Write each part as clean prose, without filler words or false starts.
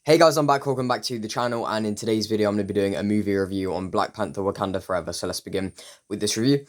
Hey guys, I'm back. Welcome back to the channel, and in today's video I'm going to be doing a movie review on Black Panther Wakanda Forever. So let's begin with this review.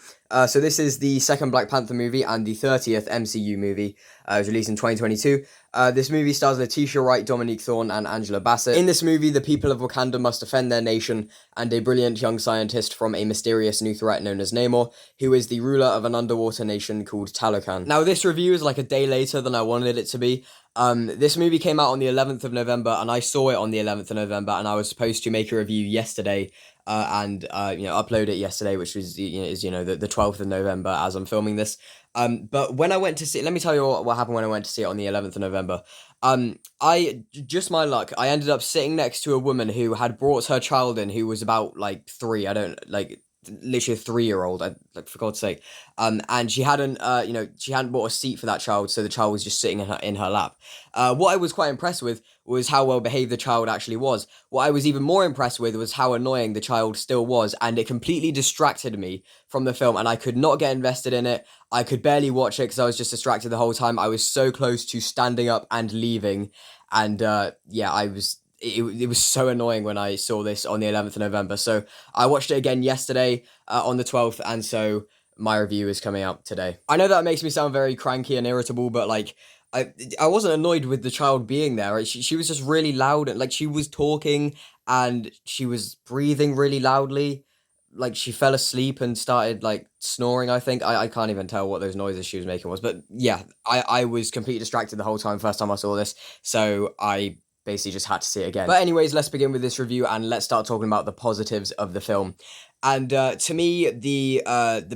So this is the second Black Panther movie and the 30th MCU movie. It was released in 2022. This movie stars Letitia Wright, Dominique Thorne, and Angela Bassett. In this movie, the people of Wakanda must defend their nation and a brilliant young scientist from a mysterious new threat known as Namor, who is the ruler of an underwater nation called Talokan. Now, this review is like a day later than I wanted it to be. This movie came out on the 11th of November, and I saw it on the 11th of November, and I was supposed to make a review yesterday, and upload it yesterday, which was the 12th of November as I'm filming this. But when I went to see it, let me tell you what happened when I went to see it on the 11th of November. I just my luck, I ended up sitting next to a woman who had brought her child in, who was about like 3. I don't like. Literally a 3-year-old, like, for God's sake, and she hadn't bought a seat for that child, so the child was just sitting in her lap. What I was quite impressed with was how well behaved the child actually was. What I was even more impressed with was how annoying the child still was, and it completely distracted me from the film, and I could not get invested in it. I could barely watch it because I was just distracted the whole time. I was so close to standing up and leaving, and I was. It was so annoying when I saw this on the 11th of November. So I watched it again yesterday on the 12th, and so my review is coming out today. I know that makes me sound very cranky and irritable, but like I wasn't annoyed with the child being there. Right? She was just really loud, and like she was talking and she was breathing really loudly. Like she fell asleep and started like snoring, I think. I can't even tell what those noises she was making was. But yeah, I was completely distracted the whole time first time I saw this. So I basically just had to see it again. But anyways, let's begin with this review and let's start talking about the positives of the film. And to me, the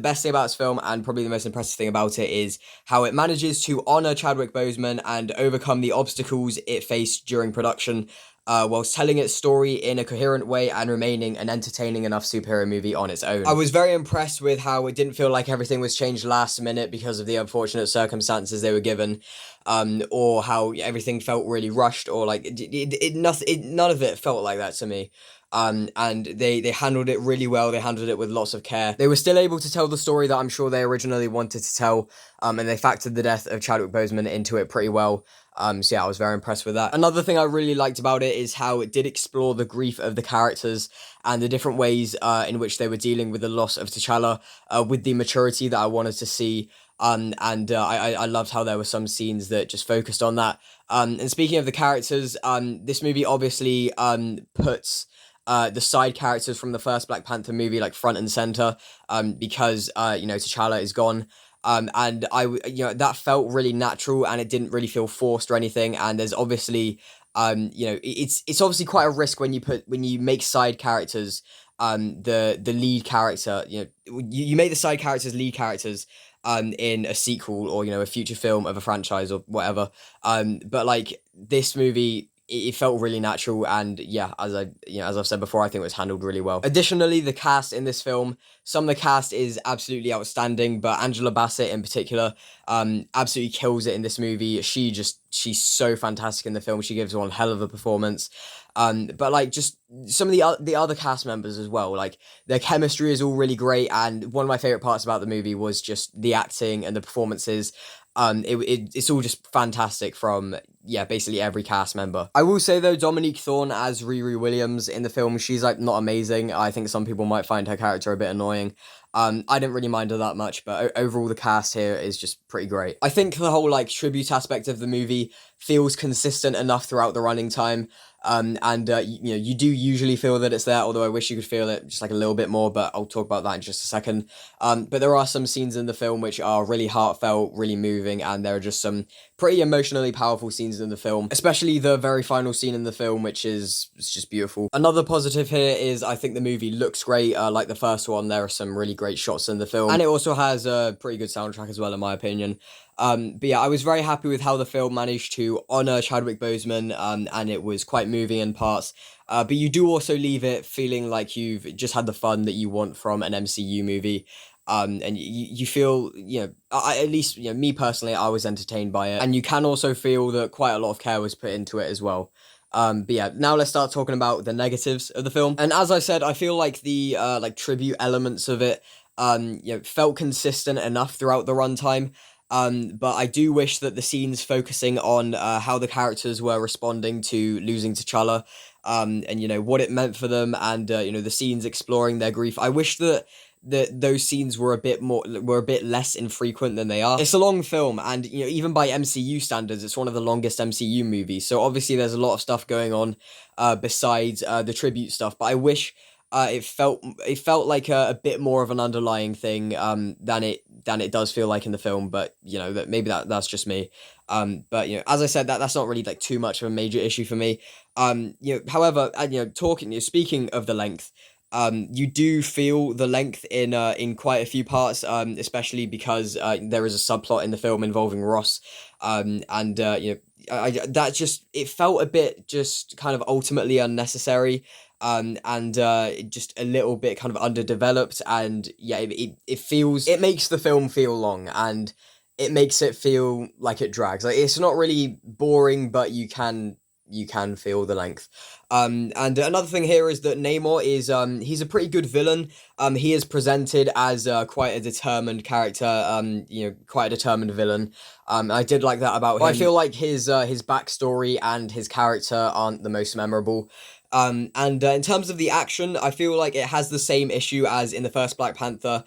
best thing about this film, and probably the most impressive thing about it, is how it manages to honor Chadwick Boseman and overcome the obstacles it faced during production, whilst telling its story in a coherent way and remaining an entertaining enough superhero movie on its own. I was very impressed with how it didn't feel like everything was changed last minute because of the unfortunate circumstances they were given, or how everything felt really rushed, or like none of it felt like that to me. And they handled it really well. They handled it with lots of care. They were still able to tell the story that I'm sure they originally wanted to tell, and they factored the death of Chadwick Boseman into it pretty well. So yeah, I was very impressed with that. Another thing I really liked about it is how it did explore the grief of the characters and the different ways in which they were dealing with the loss of T'Challa, with the maturity that I wanted to see. I loved how there were some scenes that just focused on that. And speaking of the characters, this movie obviously puts the side characters from the first Black Panther movie like front and center, because T'Challa is gone. And that felt really natural, and it didn't really feel forced or anything. And there's obviously, it's obviously quite a risk when you make side characters, the lead character, you make the side characters lead characters, in a sequel or, a future film of a franchise or whatever. But like this movie, it felt really natural, and yeah, as I've said before, I think it was handled really well. Additionally, the cast in this film, some of the cast is absolutely outstanding, but Angela Bassett in particular, absolutely kills it in this movie. She's so fantastic in the film. She gives one hell of a performance. But like just some of the other cast members as well, like their chemistry is all really great, and one of my favorite parts about the movie was just the acting and the performances. It's all just fantastic from, basically every cast member. I will say though, Dominique Thorne as Riri Williams in the film, she's like not amazing. I think some people might find her character a bit annoying. I didn't really mind her that much, but overall the cast here is just pretty great. I think the whole like tribute aspect of the movie feels consistent enough throughout the running time. You do usually feel that it's there, although I wish you could feel it just like a little bit more, but I'll talk about that in just a second. But there are some scenes in the film which are really heartfelt, really moving, and there are just some pretty emotionally powerful scenes in the film, especially the very final scene in the film, which is just beautiful. Another positive here is I think the movie looks great. Like the first one, there are some really great shots in the film, and it also has a pretty good soundtrack as well, in my opinion. But yeah, I was very happy with how the film managed to honor Chadwick Boseman, and it was quite moving in parts. But you do also leave it feeling like you've just had the fun that you want from an MCU movie. And you feel, at least, me personally, I was entertained by it. And you can also feel that quite a lot of care was put into it as well. But yeah, now let's start talking about the negatives of the film. And as I said, I feel like the, tribute elements of it, felt consistent enough throughout the runtime. But I do wish that the scenes focusing on how the characters were responding to losing T'Challa, and what it meant for them, and the scenes exploring their grief. I wish that those scenes were a bit less infrequent than they are. It's a long film, and even by MCU standards, it's one of the longest MCU movies. So obviously, there's a lot of stuff going on besides the tribute stuff. But I wish it felt like a bit more of an underlying thing than it does feel like in the film. But that maybe that's just me. But as I said, that's not really like too much of a major issue for me. However, speaking of the length, you do feel the length in quite a few parts, especially because there is a subplot in the film involving Ross, and that just it felt a bit just kind of ultimately unnecessary, and just a little bit kind of underdeveloped, and yeah, it makes the film feel long, and it makes it feel like it drags. Like, it's not really boring, but you can feel the length. And another thing here is that Namor is he's a pretty good villain. He is presented as quite a determined character. Quite a determined villain. I did like that about him. I feel like his backstory and his character aren't the most memorable. And in terms of the action, I feel like it has the same issue as in the first Black Panther,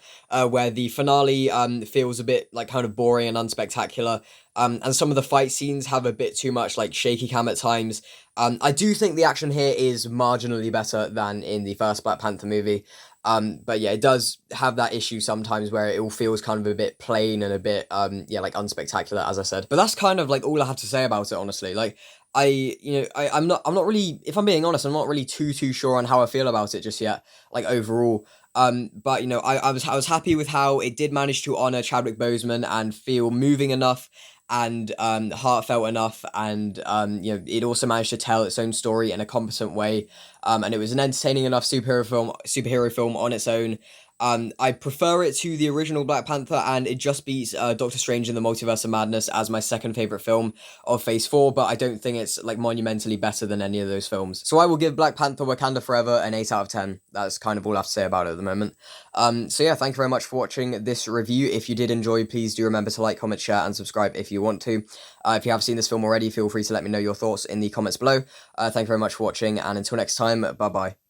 where the finale feels a bit like kind of boring and unspectacular. And some of the fight scenes have a bit too much like shaky cam at times. I do think the action here is marginally better than in the first Black Panther movie. But yeah, it does have that issue sometimes where it all feels kind of a bit plain and a bit like unspectacular, as I said. But that's kind of like all I have to say about it, honestly. Like, I'm not really, if I'm being honest, I'm not really too sure on how I feel about it just yet, like overall. But I was happy with how it did manage to honor Chadwick Boseman and feel moving enough and heartfelt enough, and it also managed to tell its own story in a competent way, and it was an entertaining enough superhero film on its own. I prefer it to the original Black Panther, and it just beats Doctor Strange in the Multiverse of Madness as my second favorite film of Phase 4, but I don't think it's like monumentally better than any of those films. So I will give Black Panther Wakanda Forever an 8 out of 10. That's kind of all I have to say about it at the moment. So yeah, thank you very much for watching this review. If you did enjoy, please do remember to like, comment, share, and subscribe if you want to. If you have seen this film already, feel free to let me know your thoughts in the comments below. Thank you very much for watching, and until next time, bye-bye.